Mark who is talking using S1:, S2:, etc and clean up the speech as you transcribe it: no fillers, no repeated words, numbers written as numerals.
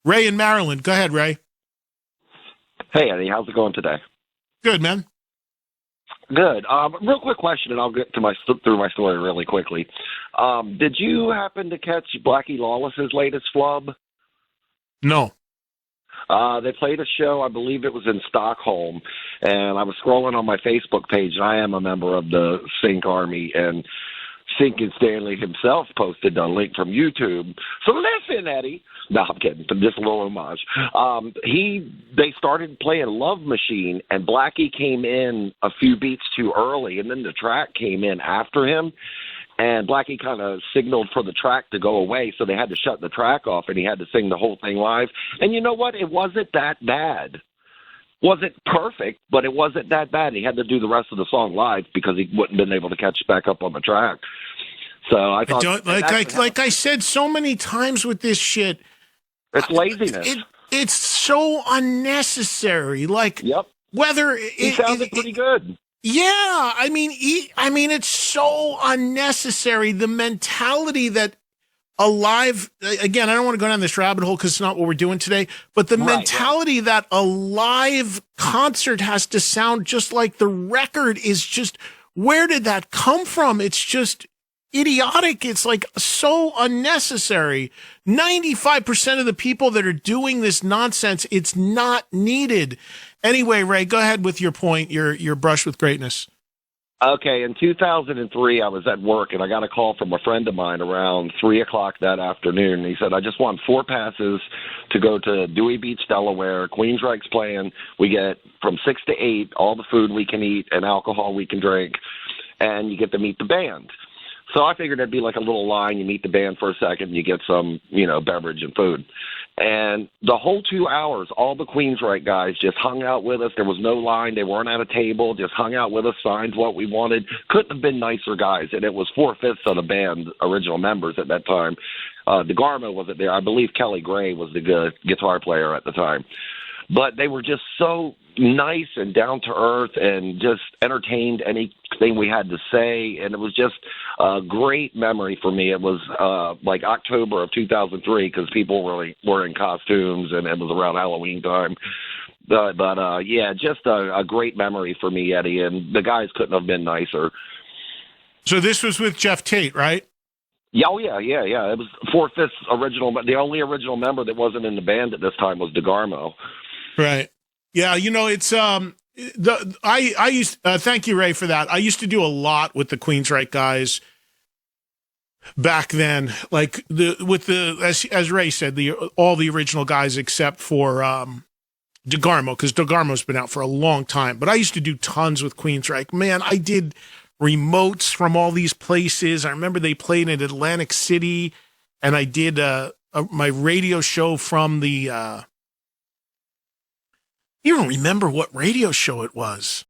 S1: Ray in Maryland. Go ahead, Ray.
S2: Hey, Eddie, how's it going today?
S1: Good, man.
S2: Good. Real quick question, and I'll get to through my story really quickly. Did you happen to catch Blackie Lawless's latest flub?
S1: No.
S2: They played a show, I believe it was in Stockholm, and I was scrolling on my Facebook page, and I am a member of the Sync Army, and Sync and Stanley himself posted a link from YouTube. So listen, Eddie. No, I'm kidding. Just a little homage. They started playing Love Machine, and Blackie came in a few beats too early, and then the track came in after him. And Blackie kind of signaled for the track to go away, so they had to shut the track off, and he had to sing the whole thing live. And you know what? It wasn't that bad. Wasn't perfect, but it wasn't that bad. He had to do the rest of the song live because he wouldn't have been able to catch back up on the track. So I thought,
S1: like I said so many times with this shit,
S2: it's laziness.
S1: It's so unnecessary. Like,
S2: yep.
S1: Whether
S2: he sounded pretty good.
S1: Yeah, I mean, it's so unnecessary. The mentality that a live, again, I don't want to go down this rabbit hole because it's not what we're doing today, but the mentality that a live concert has to sound just like the record is just, where did that come from? It's just idiotic. It's like so unnecessary. 95% of the people that are doing this nonsense, it's not needed. Anyway, Ray, go ahead with your point, your brush with greatness.
S2: Okay, in 2003, I was at work, and I got a call from a friend of mine around 3 o'clock that afternoon. He said, I just want 4 passes to go to Dewey Beach, Delaware. Queensryche's playing. We get from 6 to 8 all the food we can eat and alcohol we can drink, and you get to meet the band. So I figured it'd be like a little line. You meet the band for a second, you get some, beverage and food. And the whole 2 hours, all the Queensryche guys just hung out with us. There was no line. They weren't at a table, just hung out with us, signed what we wanted. Couldn't have been nicer guys. And it was 4/5 of the band original members at that time. DeGarmo wasn't there. I believe Kelly Gray was the good guitar player at the time. But they were just so nice and down to earth and just entertained anything we had to say. And it was just a great memory for me. It was like October of 2003 because people really were in costumes and it was around Halloween time. But just a great memory for me, Eddie. And the guys couldn't have been nicer.
S1: So this was with Jeff Tate, right?
S2: Yeah, yeah. It was 4/5 original, but the only original member that wasn't in the band at this time was DeGarmo.
S1: Right. Yeah, it's I used thank you, Ray, for that. I used to do a lot with the Queensryche guys back then, like as Ray said, all the original guys except for DeGarmo, because DeGarmo's been out for a long time. But I used to do tons with Queensryche. Man, I did remotes from all these places. I remember they played in Atlantic City, and I did my radio show from the. You don't remember what radio show it was.